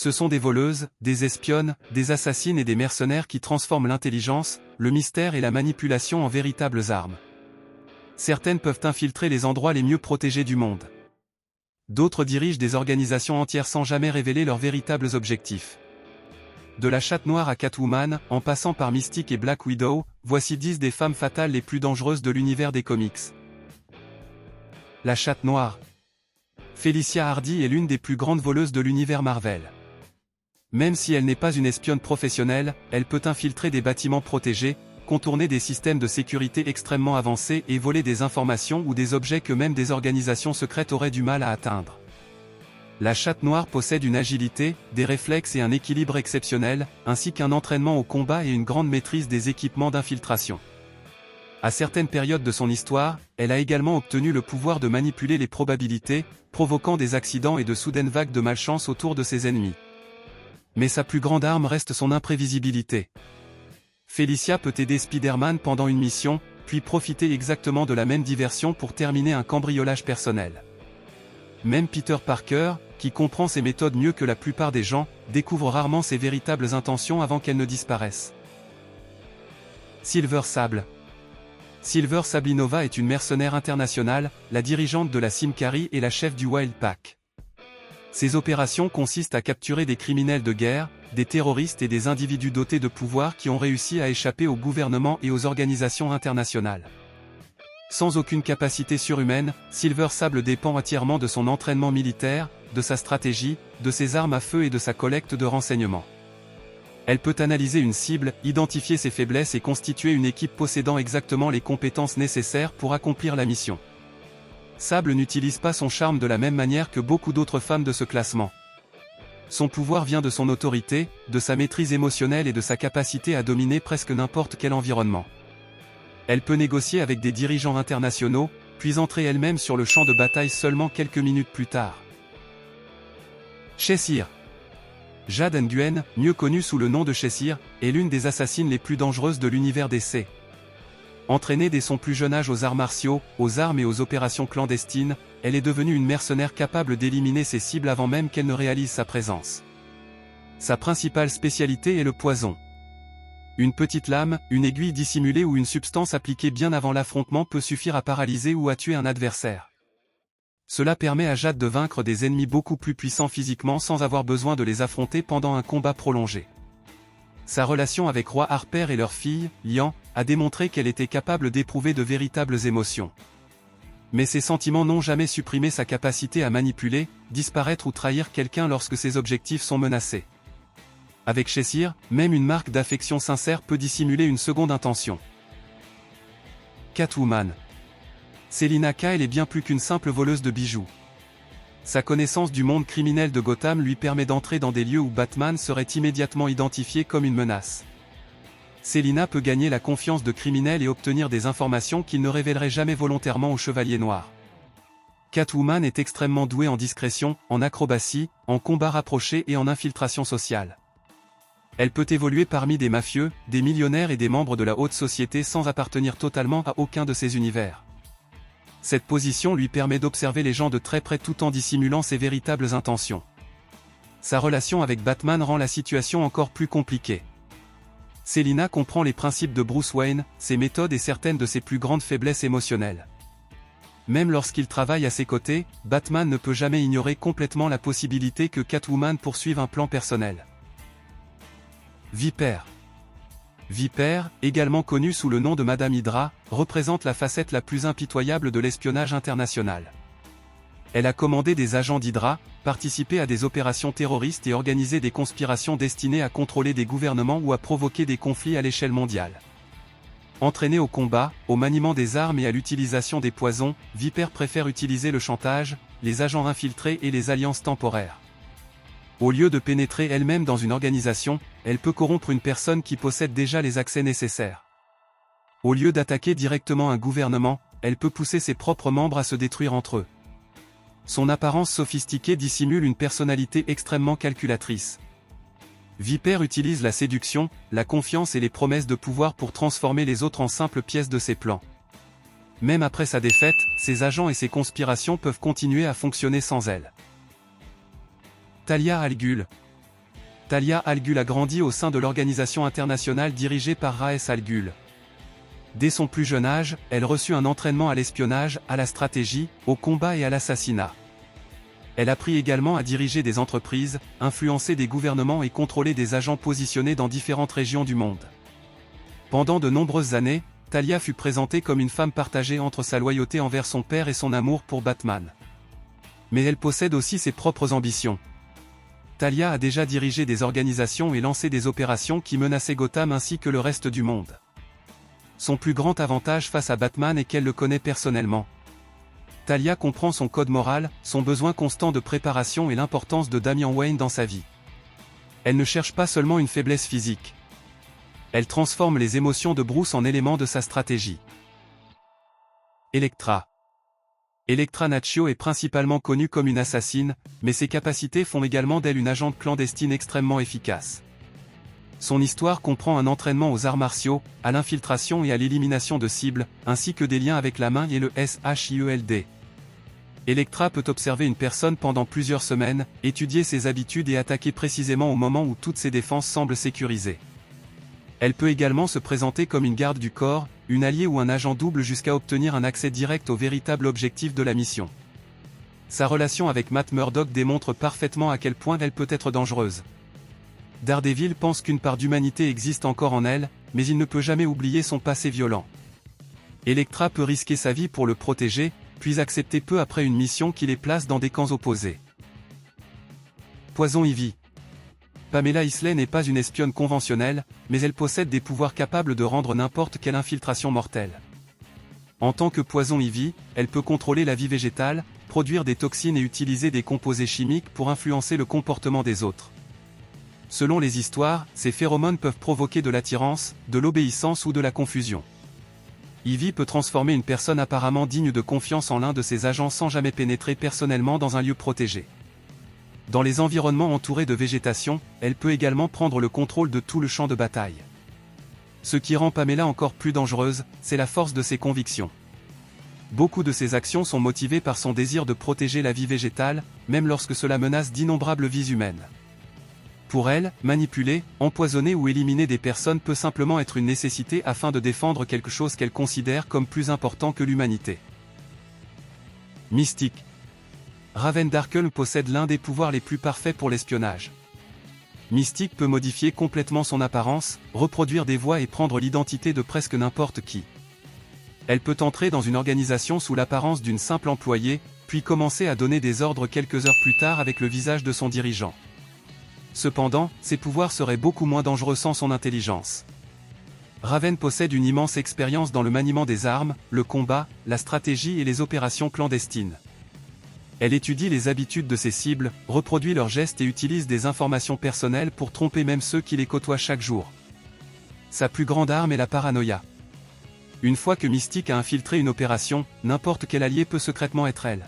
Ce sont des voleuses, des espionnes, des assassines et des mercenaires qui transforment l'intelligence, le mystère et la manipulation en véritables armes. Certaines peuvent infiltrer les endroits les mieux protégés du monde. D'autres dirigent des organisations entières sans jamais révéler leurs véritables objectifs. De la Chatte Noire à Catwoman, en passant par Mystique et Black Widow, voici 10 des femmes fatales les plus dangereuses de l'univers des comics. La Chatte Noire. Felicia Hardy est l'une des plus grandes voleuses de l'univers Marvel. Même si elle n'est pas une espionne professionnelle, elle peut infiltrer des bâtiments protégés, contourner des systèmes de sécurité extrêmement avancés et voler des informations ou des objets que même des organisations secrètes auraient du mal à atteindre. La Chatte Noire possède une agilité, des réflexes et un équilibre exceptionnel, ainsi qu'un entraînement au combat et une grande maîtrise des équipements d'infiltration. À certaines périodes de son histoire, elle a également obtenu le pouvoir de manipuler les probabilités, provoquant des accidents et de soudaines vagues de malchance autour de ses ennemis. Mais sa plus grande arme reste son imprévisibilité. Felicia peut aider Spider-Man pendant une mission, puis profiter exactement de la même diversion pour terminer un cambriolage personnel. Même Peter Parker, qui comprend ses méthodes mieux que la plupart des gens, découvre rarement ses véritables intentions avant qu'elles ne disparaissent. Silver Sable. Silver Sablinova est une mercenaire internationale, la dirigeante de la Symkarie et la chef du Wild Pack. Ses opérations consistent à capturer des criminels de guerre, des terroristes et des individus dotés de pouvoir qui ont réussi à échapper au gouvernement et aux organisations internationales. Sans aucune capacité surhumaine, Silver Sable dépend entièrement de son entraînement militaire, de sa stratégie, de ses armes à feu et de sa collecte de renseignements. Elle peut analyser une cible, identifier ses faiblesses et constituer une équipe possédant exactement les compétences nécessaires pour accomplir la mission. Sable n'utilise pas son charme de la même manière que beaucoup d'autres femmes de ce classement. Son pouvoir vient de son autorité, de sa maîtrise émotionnelle et de sa capacité à dominer presque n'importe quel environnement. Elle peut négocier avec des dirigeants internationaux, puis entrer elle-même sur le champ de bataille seulement quelques minutes plus tard. Cheshire. Jade Nguyen, mieux connue sous le nom de Cheshire, est l'une des assassines les plus dangereuses de l'univers DC. Entraînée dès son plus jeune âge aux arts martiaux, aux armes et aux opérations clandestines, elle est devenue une mercenaire capable d'éliminer ses cibles avant même qu'elle ne réalise sa présence. Sa principale spécialité est le poison. Une petite lame, une aiguille dissimulée ou une substance appliquée bien avant l'affrontement peut suffire à paralyser ou à tuer un adversaire. Cela permet à Jade de vaincre des ennemis beaucoup plus puissants physiquement sans avoir besoin de les affronter pendant un combat prolongé. Sa relation avec Roi Harper et leur fille, Lian, a démontré qu'elle était capable d'éprouver de véritables émotions. Mais ses sentiments n'ont jamais supprimé sa capacité à manipuler, disparaître ou trahir quelqu'un lorsque ses objectifs sont menacés. Avec Cheshire, même une marque d'affection sincère peut dissimuler une seconde intention. Catwoman. Selina Kyle est bien plus qu'une simple voleuse de bijoux. Sa connaissance du monde criminel de Gotham lui permet d'entrer dans des lieux où Batman serait immédiatement identifié comme une menace. Selina peut gagner la confiance de criminels et obtenir des informations qu'il ne révélerait jamais volontairement au Chevalier Noir. Catwoman est extrêmement douée en discrétion, en acrobatie, en combat rapproché et en infiltration sociale. Elle peut évoluer parmi des mafieux, des millionnaires et des membres de la haute société sans appartenir totalement à aucun de ces univers. Cette position lui permet d'observer les gens de très près tout en dissimulant ses véritables intentions. Sa relation avec Batman rend la situation encore plus compliquée. Selina comprend les principes de Bruce Wayne, ses méthodes et certaines de ses plus grandes faiblesses émotionnelles. Même lorsqu'il travaille à ses côtés, Batman ne peut jamais ignorer complètement la possibilité que Catwoman poursuive un plan personnel. Viper. Viper, également connue sous le nom de Madame Hydra, représente la facette la plus impitoyable de l'espionnage international. Elle a commandé des agents d'Hydra, participé à des opérations terroristes et organisé des conspirations destinées à contrôler des gouvernements ou à provoquer des conflits à l'échelle mondiale. Entraînée au combat, au maniement des armes et à l'utilisation des poisons, Viper préfère utiliser le chantage, les agents infiltrés et les alliances temporaires. Au lieu de pénétrer elle-même dans une organisation, elle peut corrompre une personne qui possède déjà les accès nécessaires. Au lieu d'attaquer directement un gouvernement, elle peut pousser ses propres membres à se détruire entre eux. Son apparence sophistiquée dissimule une personnalité extrêmement calculatrice. Viper utilise la séduction, la confiance et les promesses de pouvoir pour transformer les autres en simples pièces de ses plans. Même après sa défaite, ses agents et ses conspirations peuvent continuer à fonctionner sans elle. Talia al Ghul. Talia al Ghul a grandi au sein de l'organisation internationale dirigée par Ra's al Ghul. Dès son plus jeune âge, elle reçut un entraînement à l'espionnage, à la stratégie, au combat et à l'assassinat. Elle apprit également à diriger des entreprises, influencer des gouvernements et contrôler des agents positionnés dans différentes régions du monde. Pendant de nombreuses années, Talia fut présentée comme une femme partagée entre sa loyauté envers son père et son amour pour Batman. Mais elle possède aussi ses propres ambitions. Talia a déjà dirigé des organisations et lancé des opérations qui menaçaient Gotham ainsi que le reste du monde. Son plus grand avantage face à Batman est qu'elle le connaît personnellement. Talia comprend son code moral, son besoin constant de préparation et l'importance de Damian Wayne dans sa vie. Elle ne cherche pas seulement une faiblesse physique. Elle transforme les émotions de Bruce en éléments de sa stratégie. Elektra. Elektra Natchio est principalement connue comme une assassine, mais ses capacités font également d'elle une agente clandestine extrêmement efficace. Son histoire comprend un entraînement aux arts martiaux, à l'infiltration et à l'élimination de cibles, ainsi que des liens avec la main et le SHIELD. Elektra peut observer une personne pendant plusieurs semaines, étudier ses habitudes et attaquer précisément au moment où toutes ses défenses semblent sécurisées. Elle peut également se présenter comme une garde du corps, une alliée ou un agent double jusqu'à obtenir un accès direct au véritable objectif de la mission. Sa relation avec Matt Murdock démontre parfaitement à quel point elle peut être dangereuse. Daredevil pense qu'une part d'humanité existe encore en elle, mais il ne peut jamais oublier son passé violent. Elektra peut risquer sa vie pour le protéger, puis accepter peu après une mission qui les place dans des camps opposés. Poison Ivy. Pamela Isley n'est pas une espionne conventionnelle, mais elle possède des pouvoirs capables de rendre n'importe quelle infiltration mortelle. En tant que Poison Ivy, elle peut contrôler la vie végétale, produire des toxines et utiliser des composés chimiques pour influencer le comportement des autres. Selon les histoires, ces phéromones peuvent provoquer de l'attirance, de l'obéissance ou de la confusion. Ivy peut transformer une personne apparemment digne de confiance en l'un de ses agents sans jamais pénétrer personnellement dans un lieu protégé. Dans les environnements entourés de végétation, elle peut également prendre le contrôle de tout le champ de bataille. Ce qui rend Pamela encore plus dangereuse, c'est la force de ses convictions. Beaucoup de ses actions sont motivées par son désir de protéger la vie végétale, même lorsque cela menace d'innombrables vies humaines. Pour elle, manipuler, empoisonner ou éliminer des personnes peut simplement être une nécessité afin de défendre quelque chose qu'elle considère comme plus important que l'humanité. Mystique. Raven Darkle possède l'un des pouvoirs les plus parfaits pour l'espionnage. Mystique peut modifier complètement son apparence, reproduire des voix et prendre l'identité de presque n'importe qui. Elle peut entrer dans une organisation sous l'apparence d'une simple employée, puis commencer à donner des ordres quelques heures plus tard avec le visage de son dirigeant. Cependant, ses pouvoirs seraient beaucoup moins dangereux sans son intelligence. Raven possède une immense expérience dans le maniement des armes, le combat, la stratégie et les opérations clandestines. Elle étudie les habitudes de ses cibles, reproduit leurs gestes et utilise des informations personnelles pour tromper même ceux qui les côtoient chaque jour. Sa plus grande arme est la paranoïa. Une fois que Mystique a infiltré une opération, n'importe quel allié peut secrètement être elle.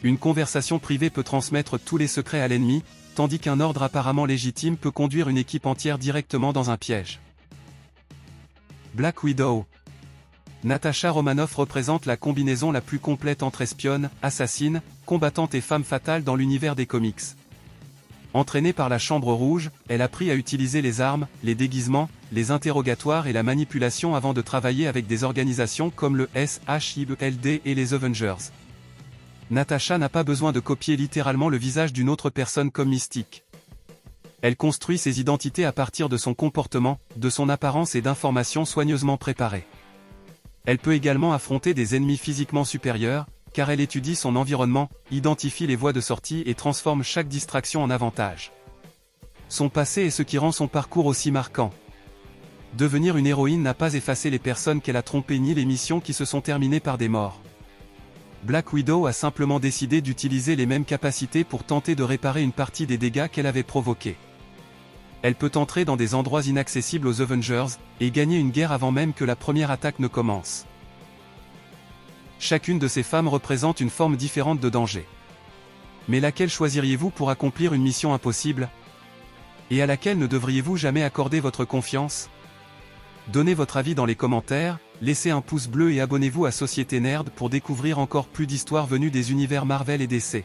Une conversation privée peut transmettre tous les secrets à l'ennemi, tandis qu'un ordre apparemment légitime peut conduire une équipe entière directement dans un piège. Black Widow. Natasha Romanoff représente la combinaison la plus complète entre espionne, assassine, combattante et femme fatale dans l'univers des comics. Entraînée par la Chambre Rouge, elle apprit à utiliser les armes, les déguisements, les interrogatoires et la manipulation avant de travailler avec des organisations comme le SHIELD et les Avengers. Natasha n'a pas besoin de copier littéralement le visage d'une autre personne comme Mystique. Elle construit ses identités à partir de son comportement, de son apparence et d'informations soigneusement préparées. Elle peut également affronter des ennemis physiquement supérieurs, car elle étudie son environnement, identifie les voies de sortie et transforme chaque distraction en avantage. Son passé est ce qui rend son parcours aussi marquant. Devenir une héroïne n'a pas effacé les personnes qu'elle a trompées ni les missions qui se sont terminées par des morts. Black Widow a simplement décidé d'utiliser les mêmes capacités pour tenter de réparer une partie des dégâts qu'elle avait provoqués. Elle peut entrer dans des endroits inaccessibles aux Avengers, et gagner une guerre avant même que la première attaque ne commence. Chacune de ces femmes représente une forme différente de danger. Mais laquelle choisiriez-vous pour accomplir une mission impossible? Et à laquelle ne devriez-vous jamais accorder votre confiance? Donnez votre avis dans les commentaires, laissez un pouce bleu et abonnez-vous à Société Nerd pour découvrir encore plus d'histoires venues des univers Marvel et DC.